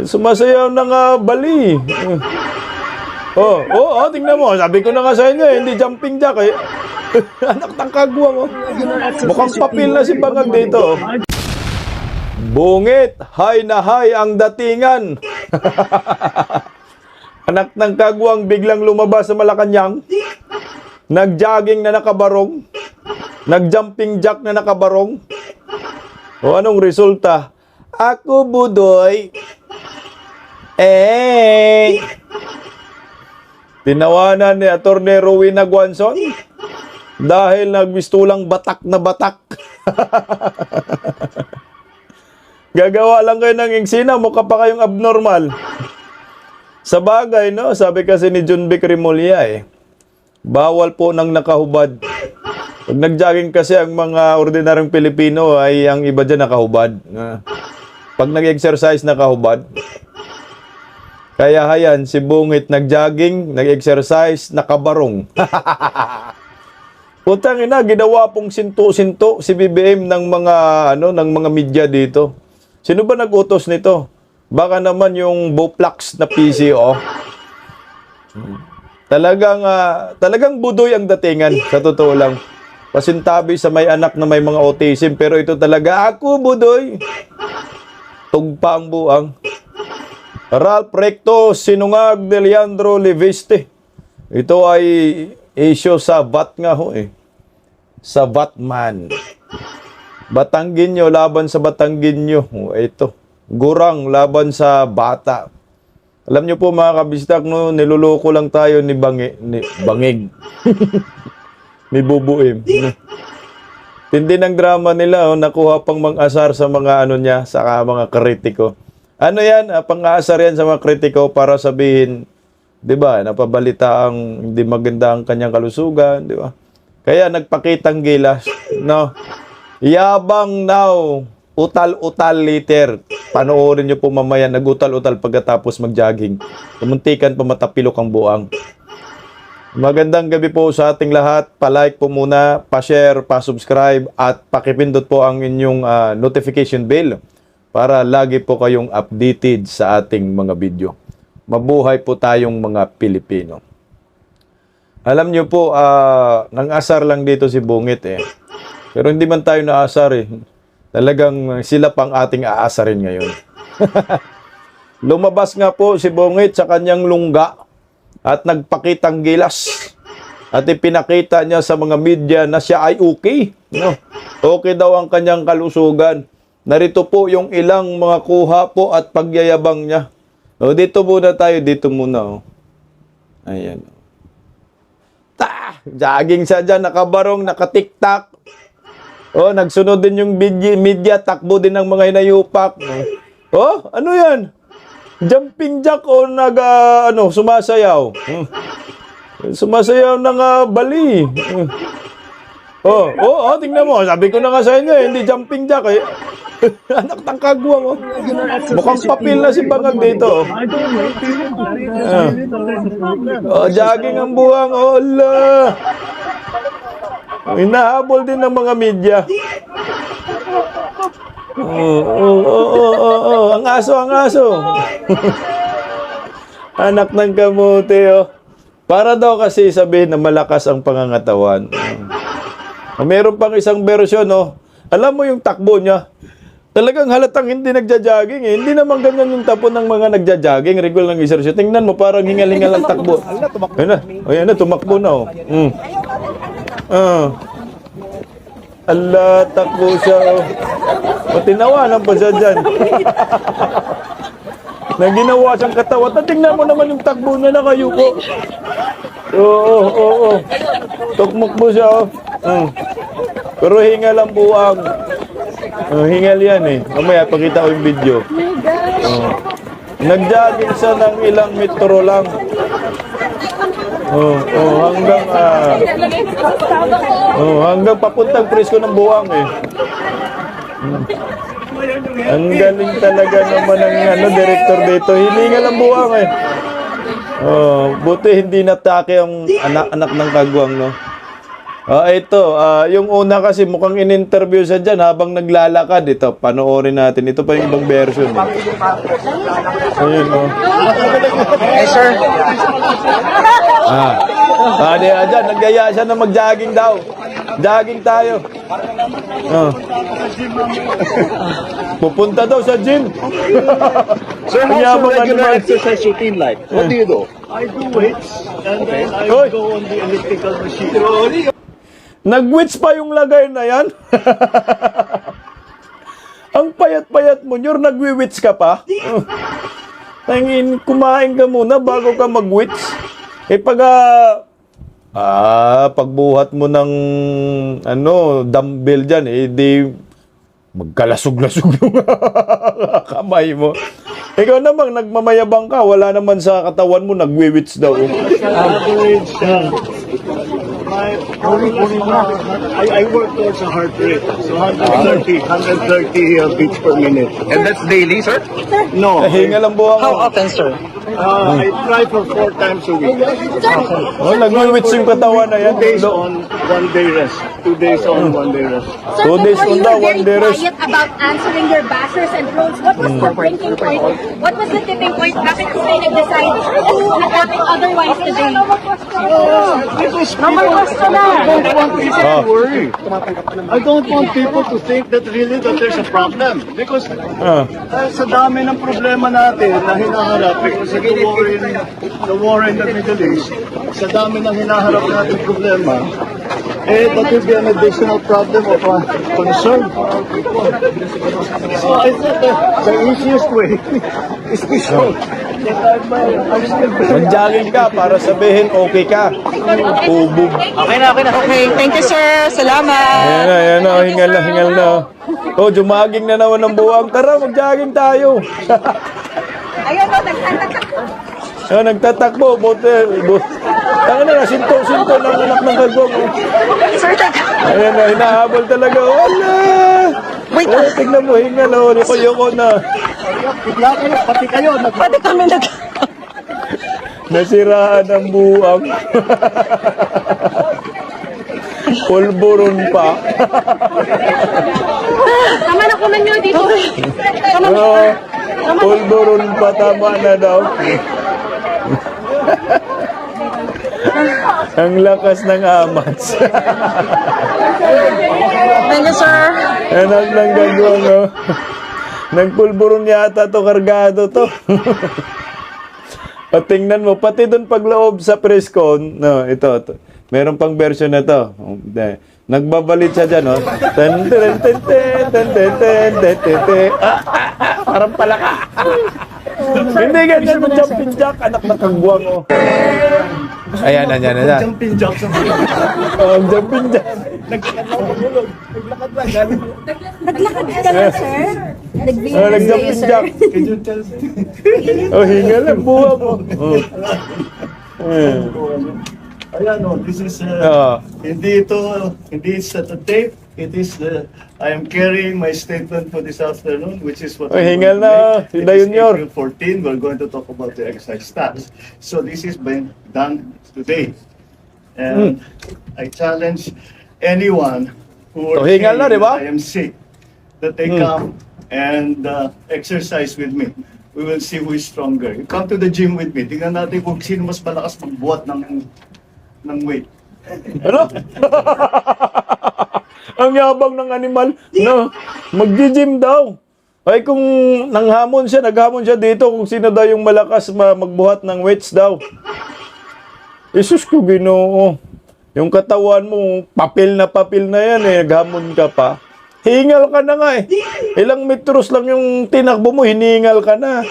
Sumasayaw na nga bali. Tingnan mo. Sabi ko na nga sa inyo, hindi jumping jack eh. Anak ng kagwang, oh. Mukhang papel na si Bangag dito. Bungit, hay na hay ang datingan. Anak ng kagwang biglang lumabas sa Malacanang. Nag-jogging na nakabarong. Nag-jumping jack na nakabarong. O anong resulta? Ako, Budoy. Tinawanan ni Atty. Rowena Guanzon dahil nagmistulang batak na batak. Gagawa lang kayo ng eksena, mukha pa kayong abnormal. Sa bagay, no? Sabi kasi ni John Vic Remulla bawal po nang nakahubad. Pag nag-jogging kasi ang mga ordinaryong Pilipino ay ang iba dyan nakahubad. Pag nag-exercise nakahubad. Kaya hayan, si Bungit nag-jogging, nag-exercise, nakabarong. Putang ina, ginawa pong sinto-sinto si BBM ng mga media dito. Sino ba nag-utos nito? Baka naman yung Boplax na PCO. Talagang budoy ang datingan, sa totoo lang. Pasintabi sa may anak na may mga autism, pero ito talaga, ako budoy. Tugpa ang buang. Ralph Recto, Sinungag de Leandro Leviste. Ito ay issue sa VAT nga ho eh. Sa Batman. Batangginyo laban sa Batangginyo. Ito. Gurang laban sa bata. Alam nyo po mga kabistak, no, niluloko lang tayo ni Bangig. Ni Bubuim. Tindi ng drama nila, nakuha pang mang-asar sa mga niya, sa mga kritiko. Ano yan? Pang-aasar yan sa mga kritiko para sabihin, di ba, napabalita ang hindi maganda ang kanyang kalusugan, di ba? Kaya nagpakitang gilas, no? Yabang now, utal-utal later. Panoorin nyo po mamaya, nagutal-utal pagkatapos mag-jogging. Tumuntikan pa matapilok ang buang. Magandang gabi po sa ating lahat. Pa-like po muna, pa-share, pa-subscribe, at pakipindot po ang inyong notification bell para lagi po kayong updated sa ating mga video. Mabuhay po tayong mga Pilipino. Alam nyo po, nang-asar lang dito si Bungit eh. Pero hindi man tayo naasar eh. Talagang sila pang ating aasarin ngayon. Lumabas nga po si Bungit sa kanyang lungga at nagpakitang gilas. At ipinakita niya sa mga media na siya ay okay. No? Okay daw ang kanyang kalusugan. Narito po yung ilang mga kuha po at pagyayabang niya. O, dito muna tayo, dito muna. Ayan. Jogging siya dyan, nakabarong, nakatiktak. Nagsunod din yung media, takbo din ng mga hinayupak. Ano yan? Jumping jack o sumasayaw? Sumasayaw na nga bali. Tingnan mo. Sabi ko na nga sa inyo, hindi jumping jack eh. Anak ng kagwang, oh. Mukhang papel na si Bangag dito. Jogging ang buwang, ala. Hinahabol din ng mga media. Ang aso. Anak ng kamote, oh. Para daw kasi sabihin na malakas ang pangangatawan. Meron pang isang version, oh. Alam mo yung takbo niya? Talagang halatang hindi nagja-jogging eh. Hindi naman ganyan yung tapo ng mga nagja-jogging. Regular ng exercise. Tingnan mo, parang hingal-hingal ang takbo. Ayan na, tumakbo na, oh. Ala, takbo siya, oh. Tinawanan pa siya dyan. Naginawa siyang katawa. Tingnan mo naman yung takbo na nakayuko. Oo. Tukmukbo siya, oh. Pero hingal ang buwang. Hingal yan eh. Mamaya, pakita ko yung video. Nag-jogging siya ng ilang metro lang. Hanggang papuntang presko ng buwang eh. Ang galing talaga naman ng director dito. Hiningal ang buwang eh. Buti hindi natake ang anak ng kagwang, no? Ito, yung una kasi mukhang in-interview siya dyan habang naglalakad. Ito, panoorin natin. Ito pa yung ibang version. Ayun, oh. Hey, sir. Dyan, naggaya siya na mag-jogging daw. Jogging tayo. Pupunta daw sa gym. Sir, how's Yabang your regular animal. exercise routine like? What do you do? I do weights and then I Hoy. go on the elliptical machine. Nag-wits pa yung lagay na yan. Ang payat-payat mo, Nyor, nagwi-wits ka pa? Tangin, kumain ka muna bago ka mag-wits. Pagbuhat mo ng dumbbell dyan, di magkalasog-lasog yung kamay mo. Ikaw naman, nagmamayabang ka, wala naman sa katawan mo, nagwi-wits daw. I work towards a heart rate. So 130 beats per minute. And that's daily, sir? No, Hinga lang buhang How mo. often, sir? I try for 4 times a week. Nagwi-wits yung katawan na yan. 2 days on, 1 day rest. 2 days on, 1 day rest. Sir, 2 days before on you daw, were 1 very day rest. quiet about answering your bashers and trolls. What was the breaking point? What was the tipping point? Bakit kayo nag-decide to attack it otherwise today? Number question na. I don't want people to worry. I don't want people to think that really that there's a problem. Because sa dami ng problema natin na hinaharap because of the war in the Middle East, sa dami ng hinaharap natin problema, that will be an additional problem of concern for our people. So I thought that the easiest way is to show that I'm still very Mag-jogging ka para sabihin okay ka. Ubog. Okay na. Okay, thank you, sir. Salamat. Ayan na, hingal na. Jumaging na naman ng buwang. Tara, mag-jogging tayo. Ayun o, nagtatak. Nagtatakbo. Tanga na, sinto ng anak ng kagwang. Sir, Ayan na, hinahabol talaga. Wala! wait. Tignan mo, hingal na. Yoko na. bigla kayo, pati kayo, Pwede kami Nasiraan ang buwang. Pulburon pa. Tama na kunan nyo dito. Pulburon pa, tama na daw. Ang lakas ng amats. Thank you, sir. Anak ng gagawang, oh. Nagpulburon yata to, kargado to. At tingnan mo, pati doon pagloob sa press con, no, ito. Meron pang version na to. Nagbabalit siya dyan, oh. Parang palaka. Hindi ganyan mo jumping jack, anak na kagwang, oh. Ayan. jumping jacks sa Jumping jack. Naglakad ka na, sir? Nag-jumping jack. Hinga lang buha mo. Ayan o, this is, hindi sa tape, it is, I am carrying my statement for this afternoon, which is what Hingal I'm na, going to make. Hidayon It is Yor. April 14, we're going to talk about the excise tax. So this is being done today. And I challenge anyone who So, are hingal na, saying di ba? I am sick, that they come and exercise with me. We will see who is stronger. You come to the gym with me. Tingnan natin kung sino mas malakas magbuhat ng weight. Ano? Ang yabang ng animal. No, mag-gym daw. Ay kung naghamon siya dito kung sino daw yung malakas magbuhat ng weights daw. Isus ko, Ginoo. Yung katawan mo, papel na yan eh. Naghamon ka pa. Hingal ka na nga eh. Ilang metros lang yung tinakbo mo, hiningal ka na.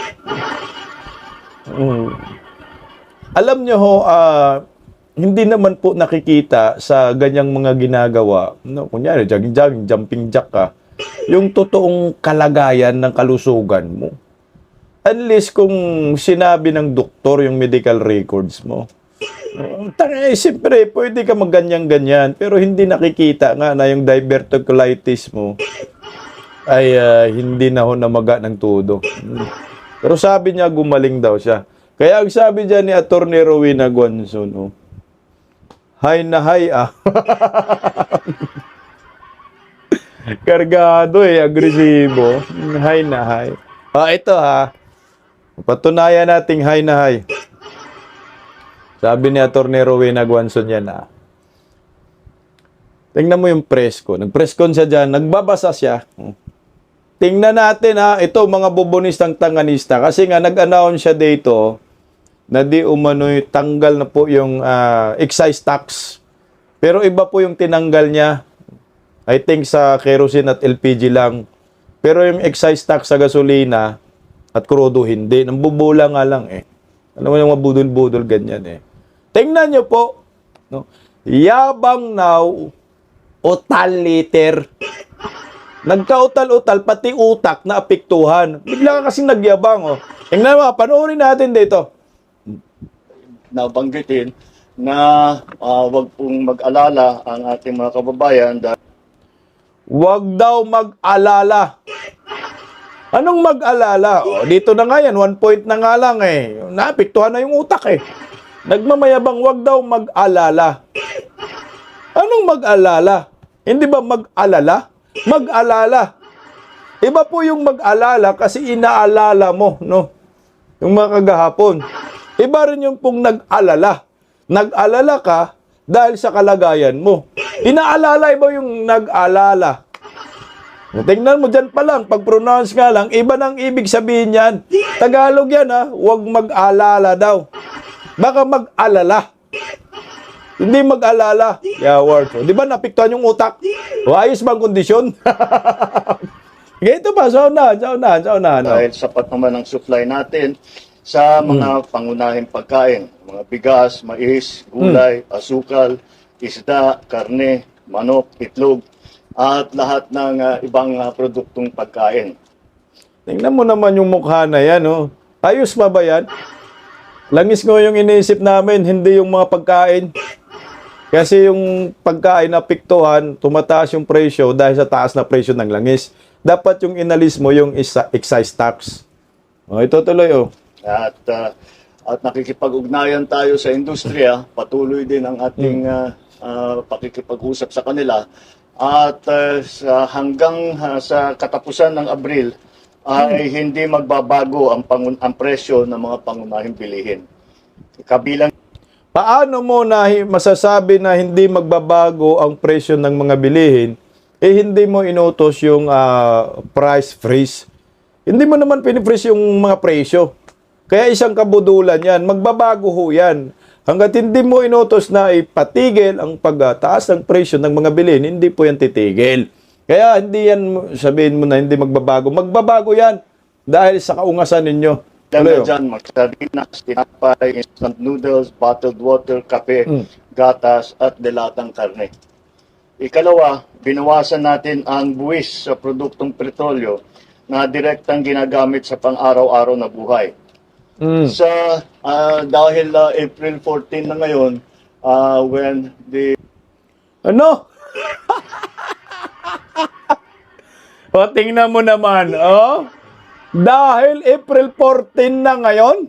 Alam nyo ho, hindi naman po nakikita sa ganyang mga ginagawa. No, kunyari, jogging, jumping jack ka. Yung totoong kalagayan ng kalusugan mo. Unless kung sinabi ng doktor yung medical records mo. Siyempre, pwede ka magganyan-ganyan. Pero hindi nakikita nga na yung diverticulitis mo ay hindi na ho namaga ng todo. Pero sabi niya, gumaling daw siya. Kaya ang sabi dyan ni Atty. Rowena Guanzon, Hay na hay ah. Kargado eh, agresibo. Hay na hay. Ito ha. Patunayan nating hay na hay. Sabi ni Atty. Rowena Guanzon yan ha. Tingnan mo yung press ko. Nag-press con siya dyan. Nagbabasa siya. Tingnan natin ha. Ito mga bubonistang tanganista. Kasi nga nag-announce siya dito na di umano'y tanggal na po yung excise tax. Pero iba po yung tinanggal niya. I think sa kerosene at LPG lang. Pero yung excise tax sa gasolina at krudo hindi. Nambubula nga lang eh. Ano mo yung mabudol-budol ganyan eh. Tingnan nyo po. No? Yabang now, utal liter. Nagkautal-utal, pati utak na apektuhan. Bigla ka kasing nagyabang. Oh. Tingnan mo, panoorin natin dito. Nabanggitin na wag pong mag-alala ang ating mga kababayan dahil Huwag daw mag-alala. Anong mag-alala? Dito na nga yan, 1 point na nga lang eh. Naapektuhan na yung utak eh. Nagmamayabang huwag daw mag-alala. Anong mag-alala? Hindi ba mag-alala? Mag-alala. Iba po yung mag-alala kasi inaalala mo, no? Yung mga kagahapon. Iba rin yung pong nag-alala. Nag-alala ka dahil sa kalagayan mo. Inaalala iba yung nag-alala. Tingnan mo dyan pa lang, pag-pronounce nga lang, iba nang ibig sabihin yan. Tagalog yan ha, huwag mag-alala daw. Baka mag-alala. Hindi mag-alala. Yeah, word. Di ba napiktuhan yung utak? O ayos bang kondisyon? Ito pa, sa unahan. dahil sapat naman ang supply natin sa mga pangunahing pagkain. Mga bigas, mais, gulay, asukal, isda, karne, manok, itlog, at lahat ng ibang produktong pagkain. Tingnan mo naman yung mukha na yan, oh. Ayos pa ba yan? Langis ko yung iniisip namin, hindi yung mga pagkain. Kasi yung pagkain na piktuhan, tumataas yung presyo dahil sa taas na presyo ng langis. Dapat yung inalis mo yung excise tax. Ito tuloy, oh. At nakikipag-ugnayan tayo sa industriya, patuloy din ang ating pakikipag-usap sa kanila. At hanggang sa katapusan ng Abril ay hindi magbabago ang presyo ng mga pangunahing bilihin. Kabilang Paano mo na masasabi na hindi magbabago ang presyo ng mga bilihin, hindi mo inutos yung price freeze? Hindi mo naman pinifreeze yung mga presyo. Kaya isang kabudulan yan, magbabago ho yan. Hanggat hindi mo inutos na ipatigil ang pagtaas ng presyo ng mga bilihin, hindi po yan titigil. Kaya hindi yan, sabihin mo na hindi magbabago. Magbabago yan dahil sa kaungasan ninyo. Dahil dyan, magsarinas, tinapay, instant noodles, bottled water, kape, gatas, at delatang karne. Ikalawa, binawasan natin ang buwis sa produktong petrolyo na direktang ginagamit sa pang-araw-araw na buhay. Dahil April 14 na ngayon, when the... Ano? O, tingnan mo naman, oh. Dahil April 14 na ngayon,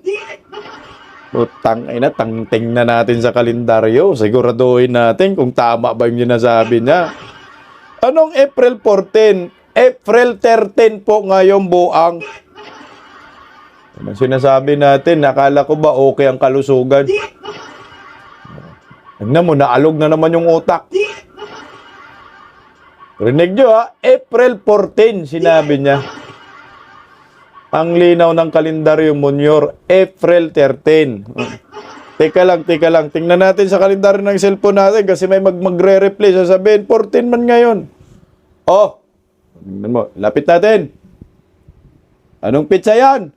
utang ina, tingnan natin sa kalendaryo. Siguraduhin natin kung tama ba yung sinasabi niya. Anong April 14? April 13 po ngayon buang. Ano sinasabi natin? Nakala ko ba okay ang kalusugan? Tingnan mo, naalog na naman yung utak. Rinig nyo ha? April 14, sinabi niya. Ang linaw ng kalendaryo Monyor, April 13. Teka lang. Tingnan natin sa kalendaryo ng cellphone natin kasi may magre-replay. Sasabihin, 14 man ngayon. Oh, tingnan mo, lapit natin. Anong pitsa yan?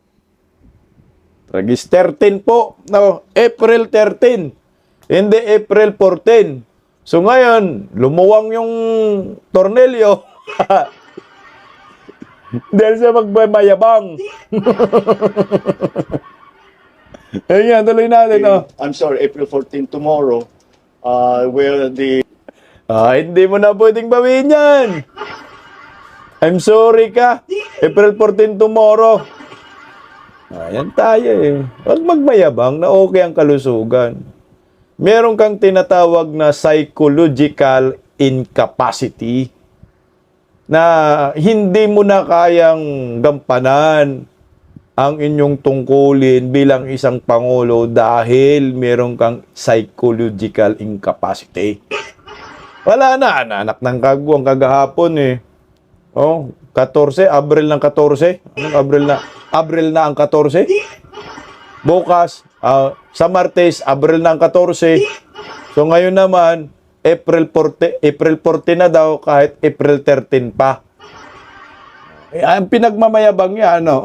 Tragis 13 po. No, April 13. Hindi April 14. So ngayon, lumuwang yung tornilyo. Dahil sa magmamayabang. Ayan, tuloy natin. Oh. I'm sorry, April 14 tomorrow, where the... Hindi mo na pwedeng bawiin yan. I'm sorry ka. April 14 tomorrow. Ayan tayo eh. Huwag magmayabang na okay ang kalusugan. meron kang tinatawag na psychological incapacity na hindi mo na kayang gampanan ang inyong tungkulin bilang isang pangulo dahil meron kang psychological incapacity. Wala na, anak ng kagwang kagahapon eh. Oh, 14, Abril ng 14. Anong Abril na? Abril na ang 14. Bukas, sa Martes, Abril ng 14. So ngayon naman, April 14 na daw kahit April 13 pa. Ang pinagmamayabang niya, ano?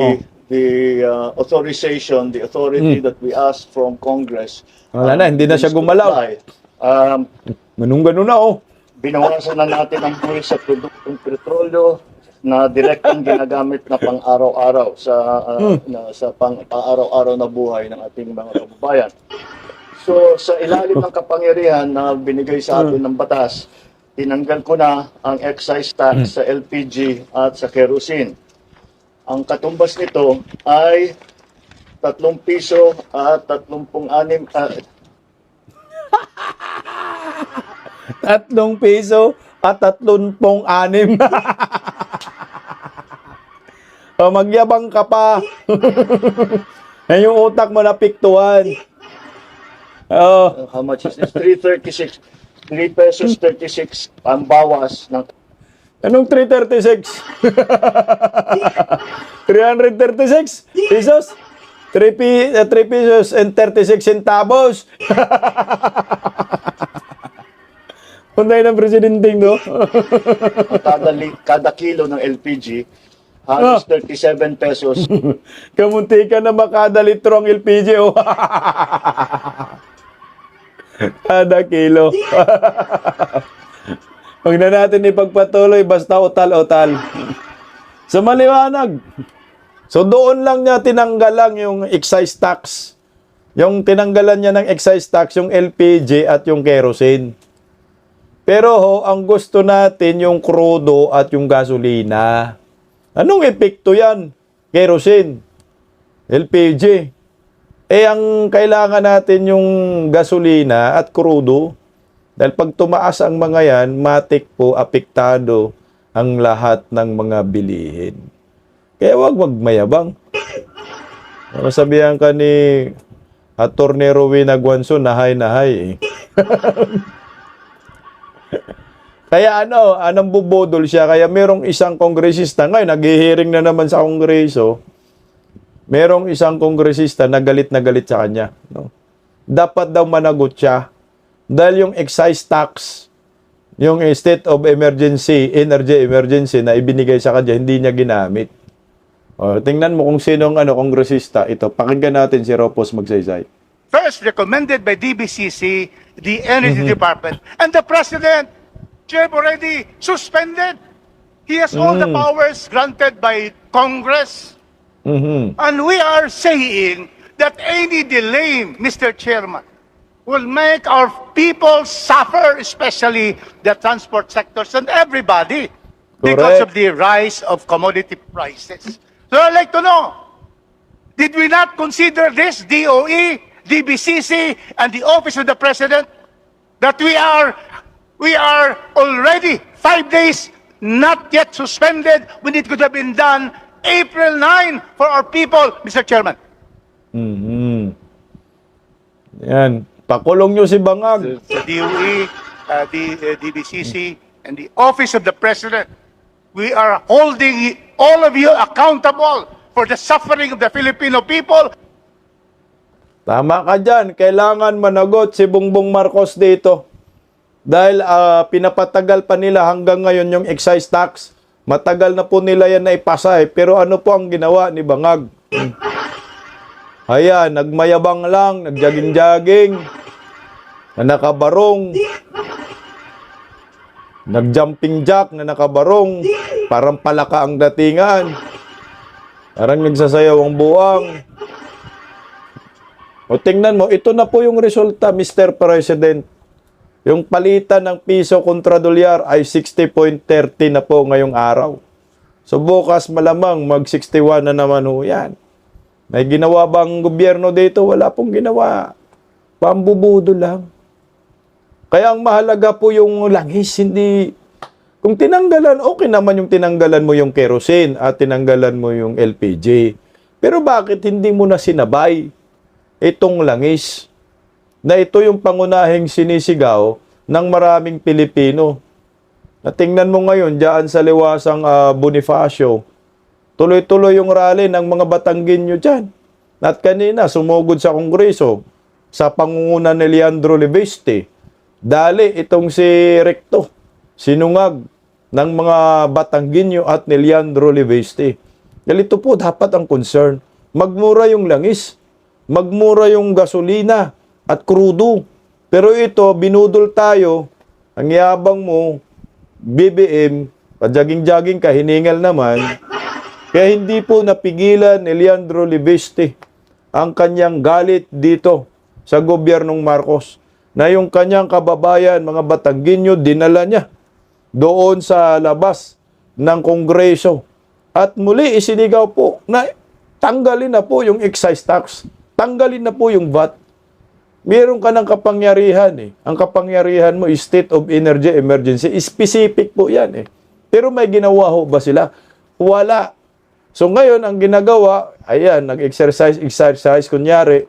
The authorization, the authority that we asked from Congress. Wala na, hindi na siya gumalaw. Ganun na, oh. Binawasan na natin ang buwis sa produktong petrolyo na direktang ginagamit na pang-araw-araw sa pang-araw-araw na buhay ng ating mga kababayan. So, sa ilalim ng kapangyarihan na binigay sa atin ng batas, tinanggal ko na ang excise tax sa LPG at sa kerosene. Ang katumbas nito ay 3 piso at 36 3 piso at 36. O, magyabang ka pa. Yan yung utak mo na piktuhan. Oh. how much is this? 336. 3 pesos 36 ang bawas ng Anong 336? 336 pesos? 3 pesos and 36 centavos. Punay ng presidente, no? kada kilo ng LPG halos 37 pesos. Kamunti ka na makada litro ang LPG, oh. Kada kilo. Huwag na natin ipagpatuloy, basta utal-utal. So, maliwanag. So, doon lang niya tinanggalan yung excise tax. Yung tinanggalan niya ng excise tax, yung LPG at yung kerosene. Pero ho, ang gusto natin yung krudo at yung gasolina. Anong epekto yan? Kerosene, LPG. Ang kailangan natin yung gasolina at krudo. Dahil pag tumaas ang mga yan, matik po, apektado ang lahat ng mga bilihin. Kaya wag magmayabang. Masabihan ka ni Atty. Rowena Guanzon, nahay-nahay eh. Kaya anong bubudol siya? Kaya merong isang kongresista, ngayon nag-hearing na naman sa kongreso, merong isang kongresista na galit sa kanya. No? Dapat daw managot siya. Dahil yung excise tax, yung state of emergency, energy emergency na ibinigay sa kanya, hindi niya ginamit. O, tingnan mo kung sinong kongresista ito. Pakinggan natin si Ropos Magsaysay. First recommended by DBCC, the Energy Department, and the President, Chair, already suspended. He has all the powers granted by Congress. And we are saying that any delay, Mr. Chairman, will make our people suffer, especially the transport sectors and everybody, because of the rise of commodity prices. So I'd like to know, did we not consider this, DOE, DBCC, and the Office of the President, that we are already 5 days not yet suspended when it could have been done April 9 for our people, Mr. Chairman? Yan. Pakulong nyo si Bangag. The DOE, the DBCC, and the Office of the President, we are holding all of you accountable for the suffering of the Filipino people. Tama ka dyan. Kailangan managot si Bongbong Marcos dito. Dahil pinapatagal pa nila hanggang ngayon yung excise tax. Matagal na po nila yan na ipasa eh. Pero ano po ang ginawa ni Bangag? Ayan, nagmayabang lang, nagjaging-jaging, na nakabarong, nagjumping jack na nakabarong, parang palaka ang datingan, parang nagsasayaw ang buwang. O tingnan mo, ito na po yung resulta, Mr. President. Yung palitan ng piso kontra dolyar ay 60.30 na po ngayong araw. So bukas malamang mag-61 na naman ho yan. May ginawa bang gobyerno dito? Wala pong ginawa. Pambubudo lang. Kaya ang mahalaga po yung langis, hindi... Kung tinanggalan, okay naman yung tinanggalan mo yung kerosene at tinanggalan mo yung LPG. Pero bakit hindi mo na sinabay itong langis? Na ito yung pangunahing sinisigaw ng maraming Pilipino. Natingnan mo ngayon dyan sa liwasang Bonifacio, tuloy-tuloy yung rally ng mga Batanggenyo dyan. At kanina, sumugod sa Kongreso sa pangunguna ni Leandro Leveste. Dali itong si Recto, sinungag ng mga Batanggenyo at ni Leandro Leveste. Dahil ito po dapat ang concern. Magmura yung langis, magmura yung gasolina at krudo. Pero ito, binudol tayo, ang yabang mo, BBM, pajaging-jaging ka, hiningal naman. Kaya hindi po napigilan ni Leandro Leveste ang kanyang galit dito sa gobyernong Marcos na yung kanyang kababayan, mga Batanggenyo, dinala niya doon sa labas ng Kongreso. At muli isinigaw po na tanggalin na po yung excise tax, tanggalin na po yung VAT. Meron ka ng kapangyarihan eh. Ang kapangyarihan mo is state of energy emergency. Specific po yan eh. Pero may ginawa ho ba sila? Wala. So ngayon, ang ginagawa, ayan, nag-exercise, kunyari,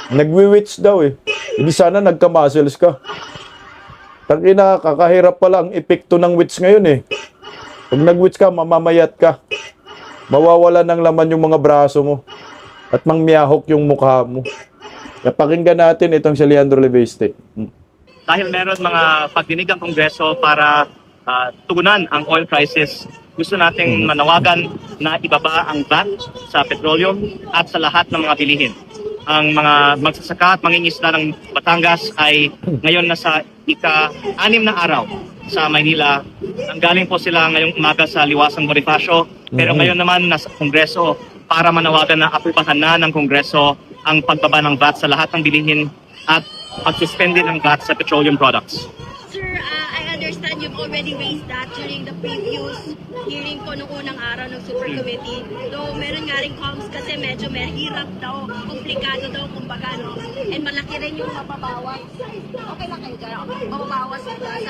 nagwi-wits daw eh. Hindi sana nagka-muscles ka. Tangina, kakahirap pala ang epekto ng wits ngayon eh. Pag nag-wits ka, mamamayat ka. Mawawala ng laman yung mga braso mo. At mangmiyahok yung mukha mo. Napakinggan natin itong si Leandro Leveste. Dahil meron mga pagdinig ang Kongreso para tugunan ang oil crisis, gusto nating manawagan na ibaba ang VAT sa petroleum at sa lahat ng mga bilihin. Ang mga magsasaka at mangingisda ng Batangas ay ngayon nasa ika-6 na araw sa Maynila. Nanggaling po sila ngayong umaga sa liwasang Bonifacio, pero ngayon naman nasa Kongreso para manawagan na aprobahan na ng Kongreso ang pagbaba ng VAT sa lahat ng bilihin at pagsuspende ng VAT sa petroleum products. Sir, I understand you've already raised that during the previous hearing po nung unang araw ng Super Committee. Though meron nga rin comms kasi medyo mahirap daw, komplikado daw kumbaga, no? And malaki rin yung mababawas. Okay lang kayo dyan, mababawas sa tax.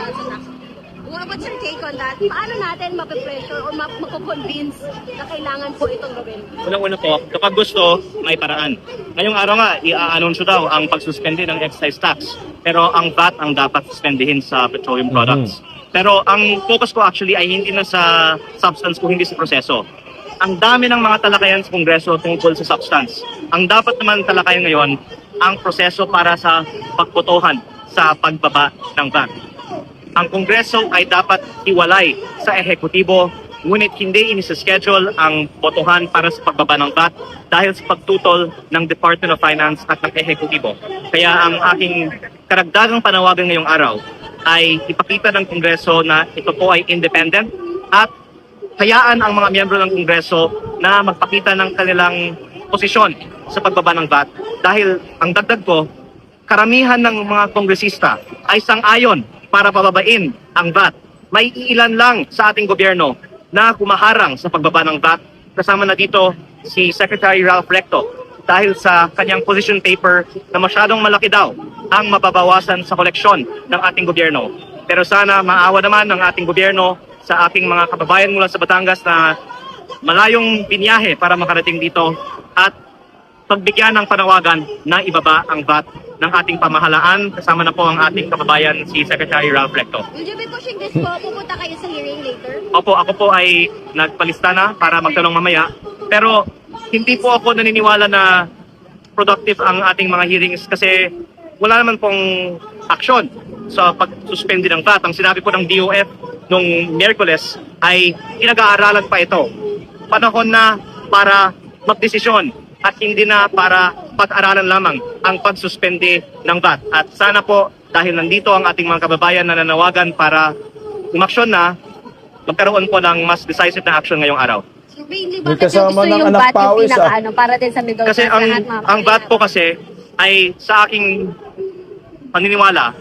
What's your take on that? Paano natin mapipressure o makukonvince na kailangan po itong gawin? Unang-una po, kapag gusto, may paraan. Ngayong araw nga, i-anunsyo daw ang pagsuspende ng excise tax. Pero ang VAT ang dapat suspendihin sa petroleum products. Pero ang focus ko actually ay hindi na sa substance kung hindi sa proseso. Ang dami ng mga talakayan sa Kongreso tungkol sa substance. Ang dapat naman talakayan ngayon, ang proseso para sa pagbotohan sa pagbaba ng VAT. Ang Kongreso ay dapat iwalay sa ehekutibo, ngunit hindi inischedule ang botohan para sa pagbaba ng VAT dahil sa pagtutol ng Department of Finance at ng ehekutibo. Kaya ang aking karagdagang panawagan ngayong araw ay ipakita ng Kongreso na ito po ay independent at hayaan ang mga miyembro ng Kongreso na magpakita ng kanilang posisyon sa pagbaba ng VAT. Dahil ang dagdag ko, karamihan ng mga kongresista ay sang-ayon para pababain ang VAT. May ilan lang sa ating gobyerno na kumaharang sa pagbaba ng VAT. Kasama na dito si Secretary Ralph Recto dahil sa kanyang position paper na masyadong malaki daw ang mababawasan sa koleksyon ng ating gobyerno. Pero sana maawa naman ng ating gobyerno sa ating mga kababayan mula sa Batangas na malayong binyahe para makarating dito at pagbigyan ng panawagan na ibaba ang VAT ng ating pamahalaan. Kasama na po ang ating kababayan si Secretary Ralph Recto. Will you be pushing this po? Pupunta kayo sa hearing later? Opo, ako po ay nagpalista na para magtanong mamaya. Pero hindi po ako naniniwala na productive ang ating mga hearings kasi wala naman pong aksyon sa pagsuspende ng VAT. Ang sinabi po ng DOF nung Miyerkules ay pinag-aaralan pa ito. Panahon na para magdesisyon at hindi na para pag-aralan lamang ang pagsuspende ng VAT. At sana po, dahil nandito ang ating mga kababayan na nanawagan para umaksyon na, magkaroon po ng mas decisive na action ngayong araw. So, mainly, May bakit kasama gusto ng yung anak VAT yung pawis, pinaka-ano para din sa middle Kasi class lahat, ang VAT po kasi ay sa aking paniniwala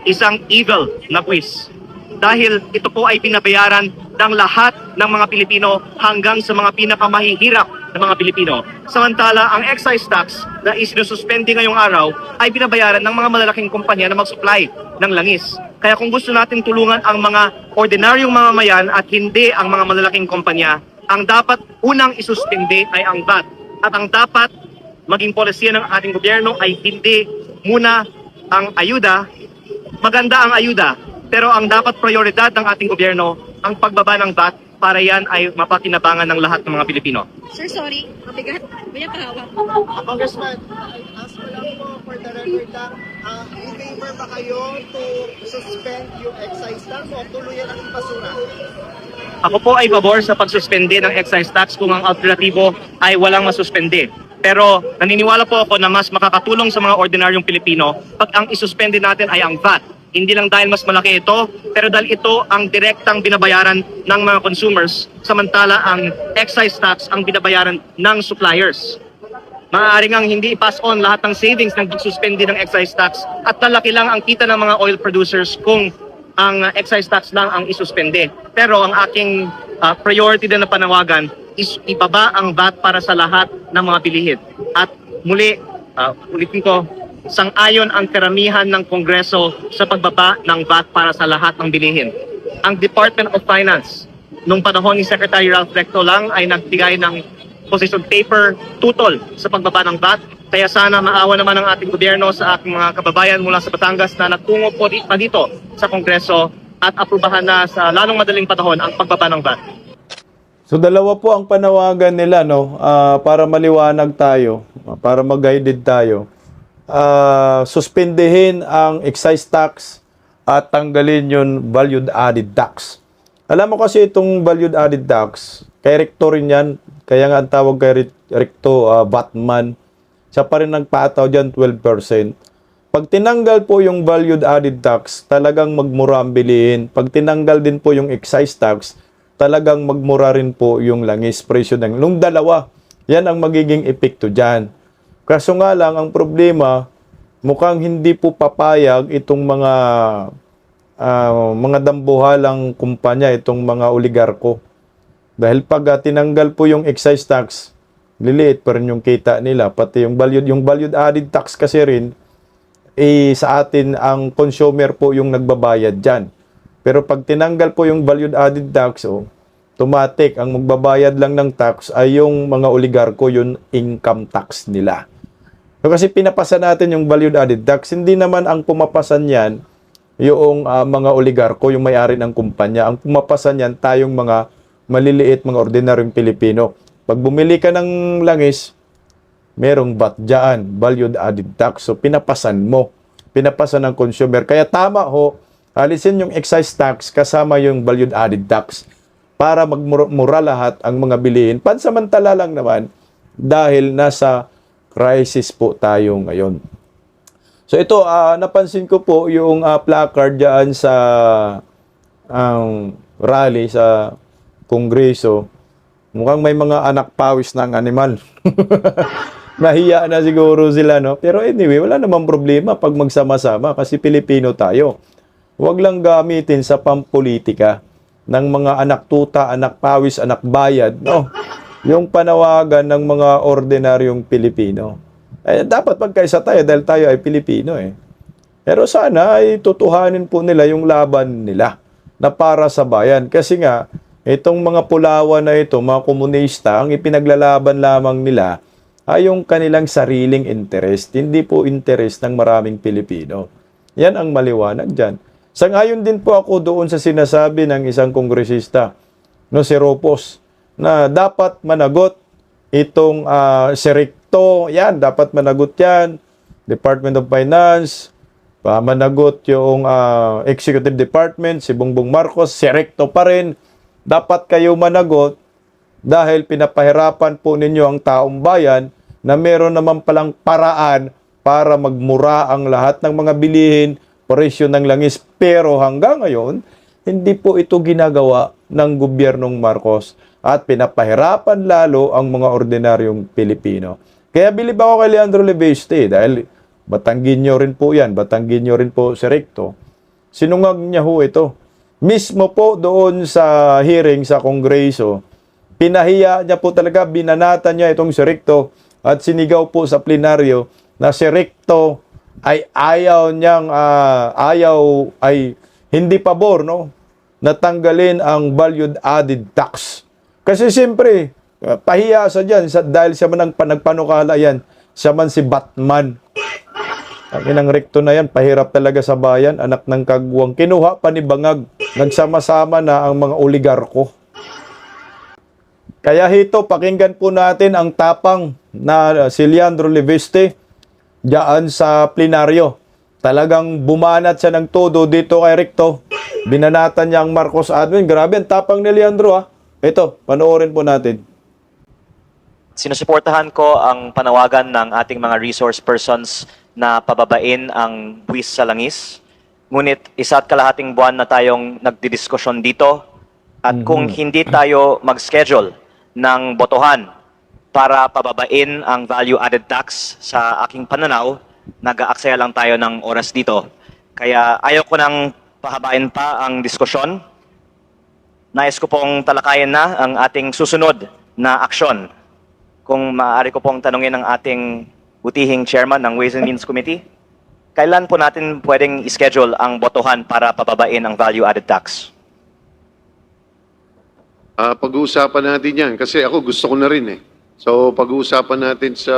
isang evil na quiz. Dahil ito po ay pinabayaran ng lahat ng mga Pilipino hanggang sa mga pinakamahihirap ng mga Pilipino. Samantala, ang excise tax na isinususpende ngayong araw ay binabayaran ng mga malalaking kumpanya na mag-supply ng langis. Kaya kung gusto natin tulungan ang mga ordinaryong mamamayan at hindi ang mga malalaking kumpanya, ang dapat unang isuspende ay ang VAT. At ang dapat maging polisiya ng ating gobyerno ay hindi muna ang ayuda. Maganda ang ayuda, pero ang dapat prioridad ng ating gobyerno ang pagbaba ng VAT para yan ay mapakinabangan ng lahat ng mga Pilipino. Sir, sorry. Mabigat. May pahawak. Congressman, ask ko lang po for the record lang, in favor ba kayo to suspend yung excise tax o tuluyan ang ipasura? Ako po ay pabor sa pagsuspende ng excise tax kung ang alternatibo ay walang masuspende. Pero naniniwala po ako na mas makakatulong sa mga ordinaryong Pilipino pag ang isuspende natin ay ang VAT. Hindi lang dahil mas malaki ito, pero dahil ito ang direktang binabayaran ng mga consumers, samantala ang excise tax ang binabayaran ng suppliers. Maaaring ang hindi i-pass on lahat ng savings ng pagsuspende ng excise tax at lalaki lang ang kita ng mga oil producers kung ang excise tax lang ang isuspende. Pero ang aking priority din na panawagan is ibaba ang VAT para sa lahat ng mga bilihin. At muli, ulitin ko, sang-ayon ang karamihan ng Kongreso sa pagbaba ng VAT para sa lahat ng bilihin. Ang Department of Finance, nung panahon ni Secretary Ralph Recto lang ay nagbigay ng position paper tutol sa pagbaba ng VAT. Kaya sana maawa naman ang ating gobyerno sa ating mga kababayan mula sa Batangas na nagtungo po pa dito sa Kongreso at aprubahan na sa lalong madaling panahon ang pagbaba ng VAT. So dalawa po ang panawagan nila, no, para maliwanag tayo, para mag-guided tayo. Suspendehin ang excise tax at tanggalin yung valued added tax. Alam mo kasi itong valued added tax, kay Recto rin yan, kaya nga ang tawag kay Recto Batman, siya pa rin nagpataw dyan 12%. Pag tinanggal po yung valued added tax, talagang magmura ang bilihin. Pag tinanggal din po yung excise tax, talagang magmura rin po yung langis, presyo ng nung dalawa. Yan ang magiging epekto dyan. Kaso nga lang, ang problema, mukhang hindi po papayag itong mga dambuhalang kumpanya, itong mga oligarko. Dahil pag tinanggal po yung excise tax, liliit pa rin yung kita nila. Pati yung valued added tax kasi rin, sa atin ang consumer po yung nagbabayad dyan. Pero pag tinanggal po yung valued added tax, automatic, ang magbabayad lang ng tax ay yung mga oligarko, yung income tax nila. Kasi pinapasa natin yung valued added tax, hindi naman ang pumapasan yan yung mga oligarko, yung may-ari ng kumpanya. Ang pumapasan yan tayong mga maliliit, mga ordinaryong Pilipino. Pag bumili ka ng langis, merong VAT dyan, valued added tax. So pinapasan mo, pinapasan ng consumer. Kaya tama ho, alisin yung excise tax kasama yung valued added tax para magmura lahat ang mga bilihin. Pansamantala lang naman dahil nasa crisis po tayo ngayon. So ito, napansin ko po yung placard dyan sa rally sa Kongreso. Mukhang may mga anak pawis ng animal. Nahiya na siguro sila, no? Pero anyway, wala namang problema pag magsama-sama kasi Pilipino tayo. Huwag lang gamitin sa pampolitika ng mga anak tuta, anak pawis, anak bayad, no? Yung panawagan ng mga ordinaryong Pilipino. Dapat magkaisa tayo dahil tayo ay Pilipino eh. Pero sana ay tutuhanin po nila yung laban nila na para sa bayan. Kasi nga, itong mga Pulawan na ito, mga komunista, ang ipinaglalaban lamang nila ay yung kanilang sariling interest, hindi po interest ng maraming Pilipino. Yan ang maliwanag dyan. Sangayon din po ako doon sa sinasabi ng isang kongresista, no, si Ropos, na dapat managot itong si Recto, yan, dapat managot yan, Department of Finance, managot yung Executive Department, si Bongbong Marcos, si Recto pa rin, dapat kayo managot dahil pinapahirapan po ninyo ang taong bayan na meron naman palang paraan para magmura ang lahat ng mga bilihin, presyo ng langis, pero hanggang ngayon, hindi po ito ginagawa ng gobyernong Marcos at pinapahirapan lalo ang mga ordinaryong Pilipino. Kaya bilib ako kay Leandro Leveste dahil Batangginyo rin po yan, Batangginyo rin po si Recto. Sinungag niya ho ito. Mismo po doon sa hearing sa Kongreso, pinahiya niya po talaga, binanatan niya itong si Recto at sinigaw po sa plenaryo na si Recto ay ay hindi pabor, no? Natanggalin ang value added tax. Kasi siyempre, pahiya sa dyan dahil siya man ang nagpanukala yan. Siya man si Batman. Ang inang Recto na yan, pahirap talaga sa bayan, anak ng kagwang. Kinuha pa ni Bangag, nagsama-sama na ang mga oligarko. Kaya hito, pakinggan po natin ang tapang na si Leandro Leviste diyan sa plenaryo. Talagang bumanat siya ng todo dito kay Recto. Binanatan niya ang Marcos admin. Grabe, ang tapang ni Leandro ha. Ito, panoorin po natin. Sinusuportahan ko ang panawagan ng ating mga resource persons na pababain ang buwis sa langis. Ngunit 1.5 buwan na tayong nagdidiskusyon dito at kung hindi tayo mag-schedule ng botohan para pababain ang value-added tax sa aking pananaw, nag-aaksaya lang tayo ng oras dito. Kaya ayaw ko nang pahabain pa ang diskusyon. Nais ko pong talakayin na ang ating susunod na aksyon. Kung maaari ko pong tanungin ang ating butihing chairman ng Ways and Means Committee, kailan po natin pwedeng ischedule ang botohan para pababain ang value-added tax? Pag-uusapan natin yan kasi ako gusto ko na rin eh. So pag-uusapan natin sa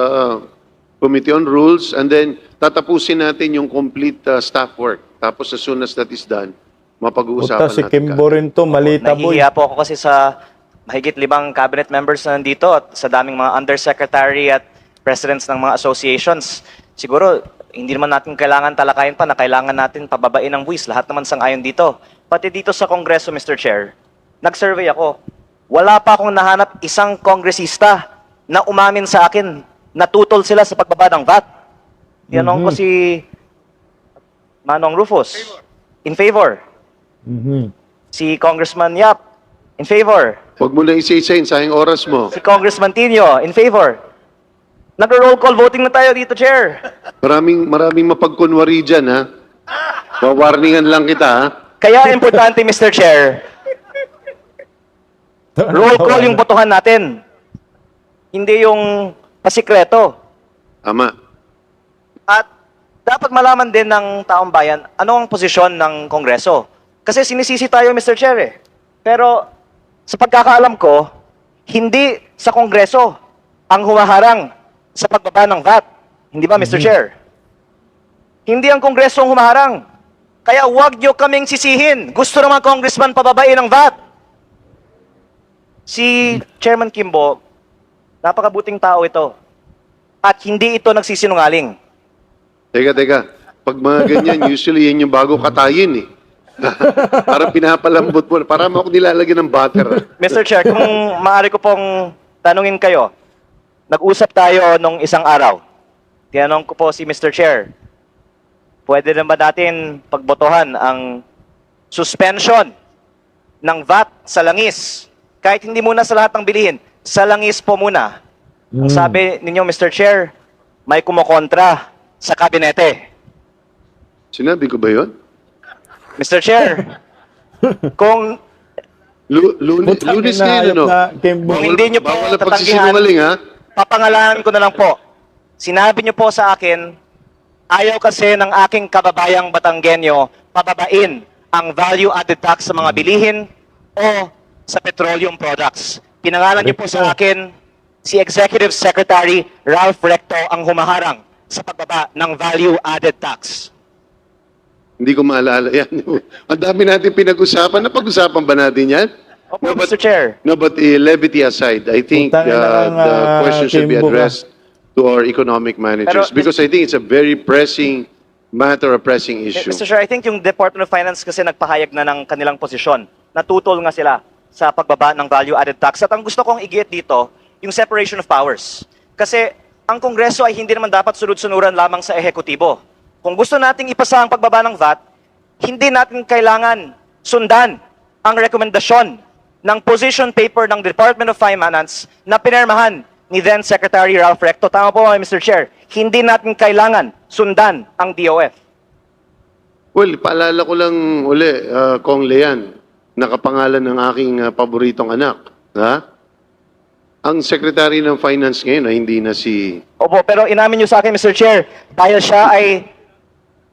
Committee on Rules and then tatapusin natin yung complete staff work. Tapos as soon as that is done, mapag-uusapan Puta, si natin. Kimbo rin to, malita boy. Nahihiya po ako kasi sa mahigit 5 cabinet members na nandito at sa daming mga undersecretary at presidents ng mga associations. Siguro, hindi naman natin kailangan talakayin pa na kailangan natin pababain ang buwis. Lahat naman sang-ayon dito. Pati dito sa Kongreso, Mr. Chair, nag-survey ako. Wala pa akong nahanap isang kongresista na umamin sa akin na tutol sila sa pagbaba ng VAT. Tinanong ko si Manong Rufus, in favor. Si Congressman Yap, in favor. Huwag mo na isa-isahin, sayang oras mo. Si Congressman Tino, in favor. Nag-roll call voting na tayo dito, Chair. Maraming mapagkunwari dyan, ha? Wawarningan lang kita, ha? Kaya importante, Mr. Chair, roll call yung botohan natin. Hindi yung pasikreto. Tama. At dapat malaman din ng taong bayan ano ang posisyon ng Kongreso. Kasi sinisisi tayo, Mr. Chair, eh. Pero sa pagkakaalam ko, hindi sa Kongreso ang humaharang sa pagbaba ng VAT. Hindi ba, Mr. Chair? Hindi ang Kongreso ang humaharang. Kaya huwag nyo kaming sisihin. Gusto naman Congressman pababain ang VAT. Si Chairman Kimbo, napakabuting tao ito. At hindi ito nagsisinungaling. Teka. Pag mga ganyan, usually yan yung bago katayin, eh. Parang pinapalambot mo. Parang ako nilalagyan ng butter. Mr. Chair, kung maaari ko pong tanungin kayo, nag-usap tayo nung isang araw. Tinanong ko po si Mr. Chair, pwede na ba natin pagbotohan ang suspension ng VAT sa langis? Kahit hindi muna sa lahat ng bilihin, sa langis po muna. Ang sabi ninyo, Mr. Chair, may kumokontra sa kabinete. Sinabi ko ba yun? Mr. Chair, kung Lunes ngayon, ano? Kimbo. Kung hindi nyo po Bawal na tatanggihan, pagsisinungaling, ha? papangalanan ko na lang po. Sinabi niyo po sa akin, ayaw kasi ng aking kababayang Batanggenyo pababain ang value-added tax sa mga bilihin o sa petroleum products. Pinangalan niyo po sa akin, si Executive Secretary Ralph Recto ang humaharang sa pagbaba ng value-added tax. Hindi ko maalala yan. Ang dami natin pinag-usapan. Napag-usapan ba natin yan? Opo, No, but- Mr. Chair. No, but levity aside, I think Putangin na lang, the question should be Kimbo ka. addressed to our economic managers Pero, because I think it's a very pressing matter, a pressing issue. Mr. Chair, I think yung Department of Finance kasi nagpahayag na ng kanilang posisyon. Natutol nga sila sa pagbaba ng value-added tax. At ang gusto kong igiit dito, yung separation of powers. Kasi ang Kongreso ay hindi naman dapat sunod-sunuran lamang sa ehekutibo. Kung gusto nating ipasa ang pagbaba ng VAT, hindi natin kailangan sundan ang rekomendasyon ng position paper ng Department of Finance na pinirmahan ni then Secretary Ralph Recto. Tama po, Mr. Chair. Hindi natin kailangan sundan ang DOF. Well, paalala ko lang uli, Kong Lean, nakapangalan ng aking paboritong anak. Ha? Ang Secretary ng Finance ngayon ay hindi na si... Opo, pero inamin niyo sa akin, Mr. Chair, dahil siya ay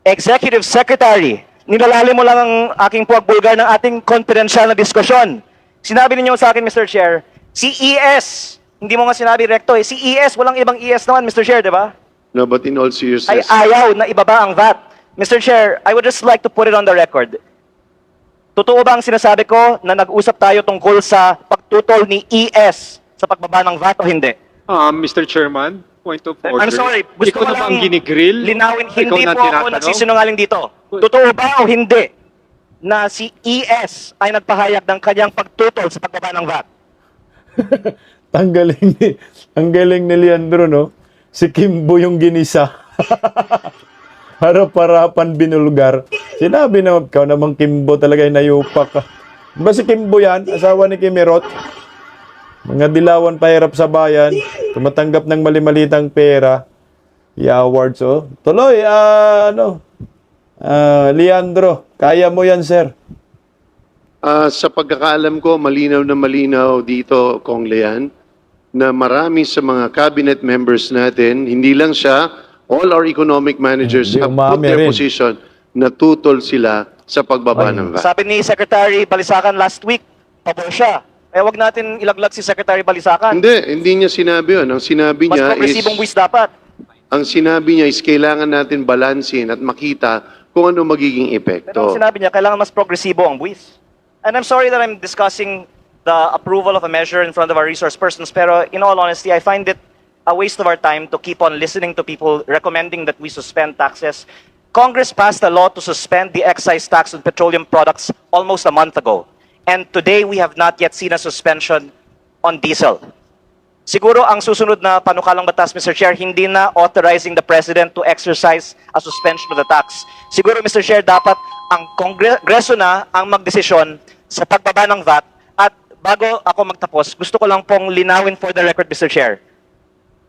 Executive Secretary, nilalalim mo lang ang aking puwagbulgar ng ating confidential na diskusyon. Sinabi ninyo sa akin, Mr. Chair, si ES, hindi mo nga sinabi recto si ES, walang ibang ES naman, Mr. Chair, di ba? No, but in all Ay seriousness, ayaw na ibaba ang VAT. Mr. Chair, I would just like to put it on the record. Totoo ba ang sinasabi ko na nag-usap tayo tungkol sa pagtutol ni ES sa pagbaba ng VAT o hindi? Mr. Chairman, point of order. I'm sorry, gusto Ikaw ko na lang bang ginigrill? linawin, Ikaw hindi na po ako tinatanong? nagsisinungaling dito. Totoo ba o hindi na si ES ay nagpahayag ng kanyang pagtutol sa pagbaba ng VAT? Ang galing ni Leandro, no? Si Kimbo yung ginisa. Harap-harapan binulgar. Sinabi na, ikaw namang Kimbo talaga yung nayupak ka. Ba si Kimbo yan? Asawa ni Kimirot? Mga dilawan pahirap sa bayan, tumatanggap ng mali-malitang pera. I-awards, oh. Tuloy, Leandro, kaya mo yan, sir. sa pagkakaalam ko, malinaw na malinaw dito, Kong Lean, na marami sa mga cabinet members natin, hindi lang siya, all our economic managers Hindi have put umami their rin. position na tutol sila sa pagbaba ng VAT. Sabi ni Secretary Balisacan last week, pabor siya. Eh wag natin ilaglag si Secretary Balisacan. Hindi niya sinabi yun. Ang sinabi Mas niya progresibong buwis dapat. ang sinabi niya is kailangan natin balansin at makita kung ano magiging Pero epekto. ang sinabi niya, kailangan mas progresibo ang buwis. And I'm sorry that I'm discussing the approval of a measure in front of our resource persons, pero in all honesty, I find it a waste of our time to keep on listening to people recommending that we suspend taxes. Congress passed a law to suspend the excise tax on petroleum products almost a month ago. And today, we have not yet seen a suspension on diesel. Siguro ang susunod na panukalang batas, Mr. Chair, hindi na authorizing the President to exercise a suspension of the tax. Siguro, Mr. Chair, dapat ang Kongreso na ang magdesisyon sa pagbaba ng VAT. At bago ako magtapos, gusto ko lang pong linawin for the record, Mr. Chair.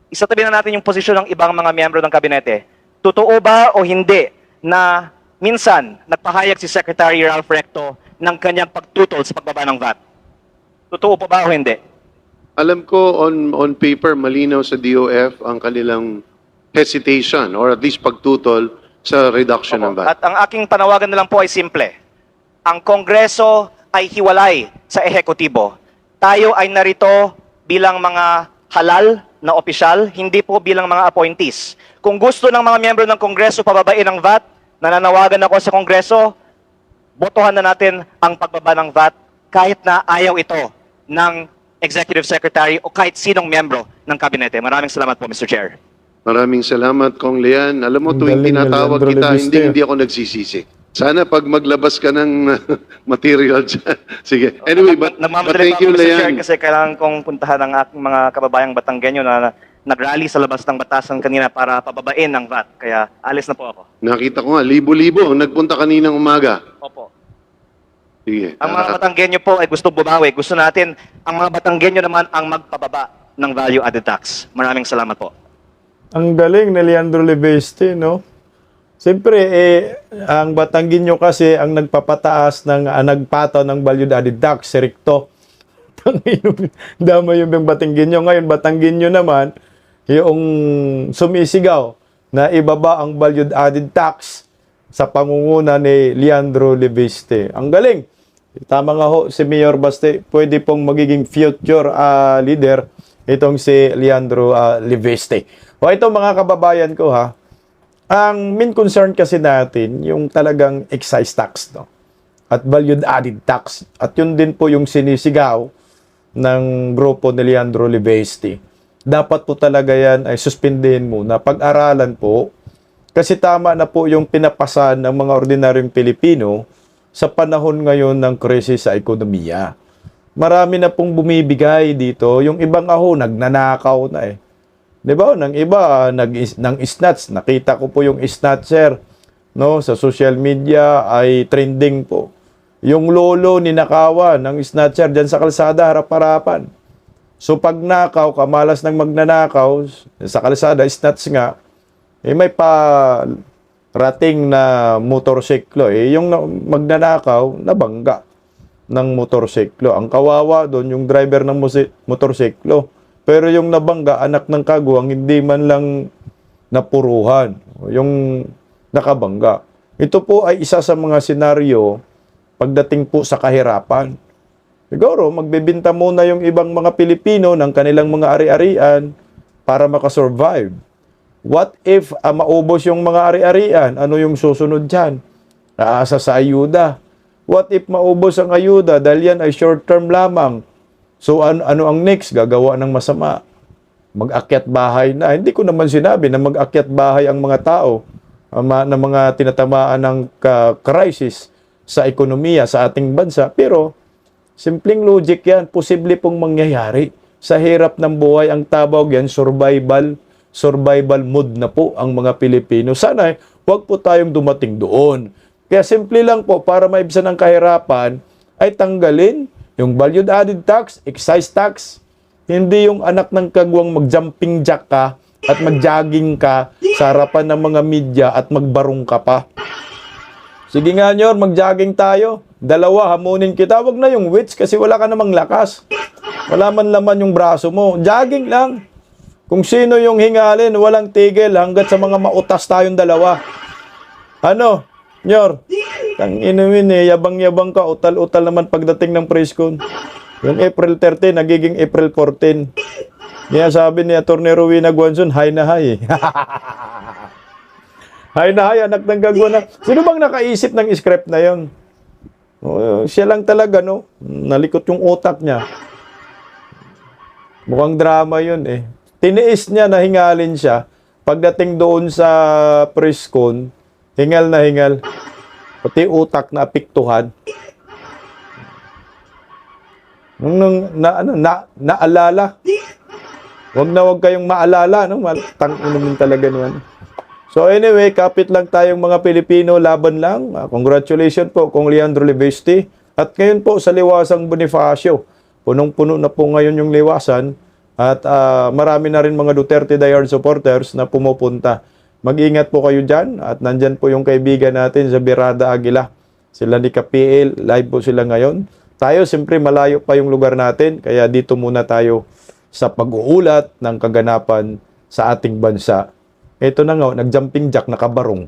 Isatabi na natin yung posisyon ng ibang mga miyembro ng kabinete. Totoo ba o hindi na minsan nagpahayag si Secretary Ralph Recto ng kanyang pagtutol sa pagbaba ng VAT? Totoo po ba o hindi? Alam ko on paper malinaw sa DOF ang kanilang hesitation or at least pagtutol sa reduction ng VAT. At ang aking panawagan na lang po ay simple. Ang Kongreso ay hiwalay sa ehekutibo. Tayo ay narito bilang mga halal na opisyal, hindi po bilang mga appointees. Kung gusto ng mga miyembro ng Kongreso pababain ang VAT, nananawagan ako sa Kongreso, botohan na natin ang pagbaba ng VAT kahit na ayaw ito ng Executive Secretary o kahit sinong miyembro ng kabinete. Maraming salamat po, Mr. Chair. Maraming salamat, Kong Lean. Alam mo, Ang tuwing galing, tinatawag Leandro kita, Lebiste. hindi ako nagsisisi. Sana pag maglabas ka ng material dyan. Sige. Anyway, but Nagmamadali thank pa you, ako, Mr. Chair, Lean. kasi kailangan kong puntahan ang aking mga kababayang Batanggenyo na nag-rally sa labas ng batasan kanina para pababain ang VAT. Kaya alis na po ako. Nakita ko nga, libo-libo ang nagpunta kaninang umaga. Opo. Sige. Ang mga Batanggenyo po ay gusto bumawi. Gusto natin, ang mga Batanggenyo naman ang magpababa ng value-added tax. Maraming salamat po. Ang galing ni Leandro Lebeste, no? Siyempre, ang Batanggenyo kasi ang nagpapataas nagpataw ng value-added tax, si Recto. Dama yung Batanggenyo. Ngayon, Batanggenyo naman, yung sumisigaw na ibaba ang value-added tax sa pangunguna ni Leandro Lebeste. Ang galing. Tama nga ho, si Mayor Baste, pwede pong magiging future leader itong si Leandro Lebeste. O ito mga kababayan ko ha, ang main concern kasi natin yung talagang excise tax, no? At value-added tax. At yun din po yung sinisigaw ng grupo ni Leandro Lebeste. Dapat po talaga yan ay suspindihin muna, pag-aralan po. Kasi tama na po yung pinapasan ng mga ordinaryong Pilipino sa panahon ngayon ng krisis sa ekonomiya. Marami na pong bumibigay dito. Yung ibang nagnanakaw na eh. Di ba? Nang iba, ng snatch. Nakita ko po yung snatcher, no? Sa social media ay trending po. Yung lolo ninakawan ng snatcher dyan sa kalsada, harap-harapan. So pag nakaw, kamalas ng magnanakaw, sa kalsada, snatch nga, may rating na motorsiklo. Yung magnanakaw, nabangga ng motorsiklo. Ang kawawa doon, yung driver ng motorsiklo. Pero yung nabangga, anak ng kagwang, hindi man lang napuruhan. Yung nakabangga. Ito po ay isa sa mga senaryo pagdating po sa kahirapan. Siguro, magbebenta muna yung ibang mga Pilipino ng kanilang mga ari-arian para makasurvive. What if maubos yung mga ari-arian? Ano yung susunod dyan? Aasa sa ayuda. What if maubos ang ayuda dahil yan ay short term lamang? So ano ang next? Gagawa ng masama. Mag-akyat bahay na. Hindi ko naman sinabi na mag-akyat bahay ang mga tao na mga tinatamaan ng crisis sa ekonomiya sa ating bansa. Pero simpleng logic yan. Posible pong mangyayari. Sa hirap ng buhay, ang tawag yan, survival mode na po ang mga Pilipino. Sana huwag po tayong dumating doon. Kaya simple lang po, para maibsan ang kahirapan, ay tanggalin yung value added tax, excise tax. Hindi yung anak ng kagwang mag-jumping jack ka at mag-jogging ka sa harapan ng mga media at magbarong ka pa. Sige nga, Nyor, mag-jogging tayo. Dalawa, hamunin kita. Wag na yung wits kasi wala ka namang lakas. Wala man laman yung braso mo. Jogging lang. Kung sino yung hingalin, walang tigil hanggat sa mga mautas tayong dalawa. Ano, Nyor? Tang inumin yabang-yabang ka, utal-utal naman pagdating ng preskon. Yung April 13, nagiging April 14. Kaya sabi ni Atty. Rowena Guanzon, hay na hay. Hay na hay, anak ng gagwa na. Sino bang nakaisip ng script na yon? Siya lang talaga, no? Nalikot yung utak niya. Mukhang drama yun eh. Tiniis niya na hingalin siya. Pagdating doon sa preskon, hingal na hingal. Pati utak na apiktuhan. Naalala. Wag kayong maalala, no? Tang-inumin talaga naman. So anyway, kapit lang tayong mga Pilipino, laban lang. Congratulations po kung Leandro Libesti. At ngayon po sa Liwasang Bonifacio. Punong-puno na po ngayon yung liwasan. At marami na rin mga Duterte Diehard supporters na pumupunta. Mag-ingat po kayo dyan. At nandyan po yung kaibigan natin sa Birada Aguila. Sila ni KPL, live po sila ngayon. Tayo, siyempre malayo pa yung lugar natin. Kaya dito muna tayo sa pag-uulat ng kaganapan sa ating bansa. Ito na nga, nag-jumping jack, nakabarong.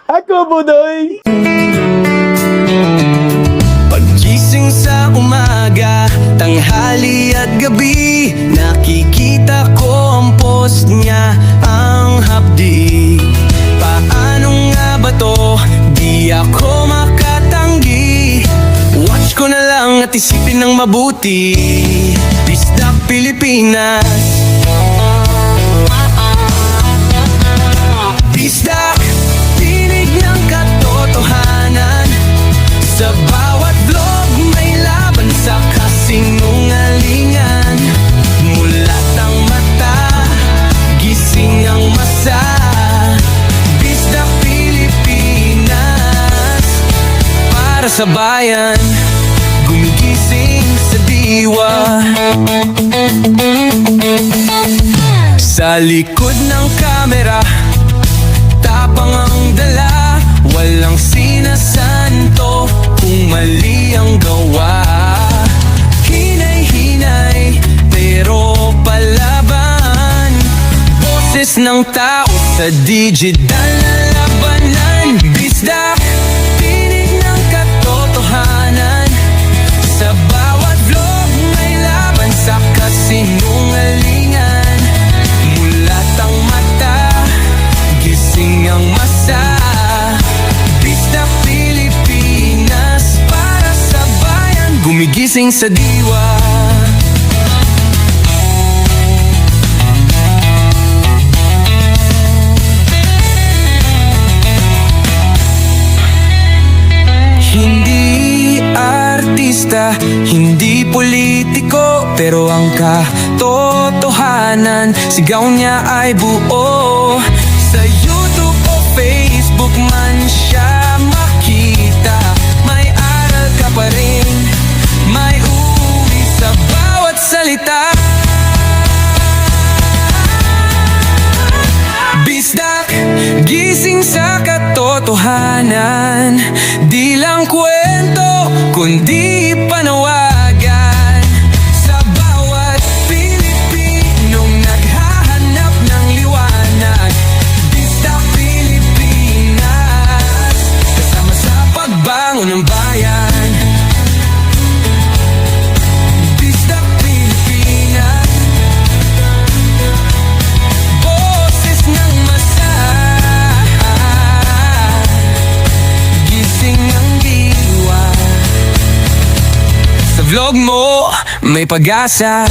Ako, Budoy! Paggising sa umaga, tanghali at gabi, nakikita ko ang post niya, ang hapdi. Paano nga ba to? Di ako makatanggi. Watch ko na lang at isipin ng mabuti. Bisdak Pilipinas. Bisdak, tinig ng katotohanan. Sa bawat vlog may laban sa kasinungalingan. Mulat ang mata, gising ang masa. Bisdak Pilipinas, para sa bayan, gumigising sa diwa. Sa likod ng kamera, tapang ang dala, walang sinasanto kung mali ang gawa. Hinay-hinay, pero palaban. Boses ng tao sa digital na labanan. Bisdak, tinig ng katotohanan. Sa bawat vlog may laban sa kasinungalingan. Mulat ang mata, gising ang masa. Bisdak Pilipinas, para sa bayan, gumigising sa diwa. Hindi artista, hindi politiko, pero ang katotohanan, sigaw niya ay buo. Sa YouTube o Facebook man siya makita, may aral ka pa rin, may uwi sa bawat salita. Bisdak, gising sa katotohanan. Di lang kwento, kundi panawagan. Sa bawat vlog mo may pag-asa.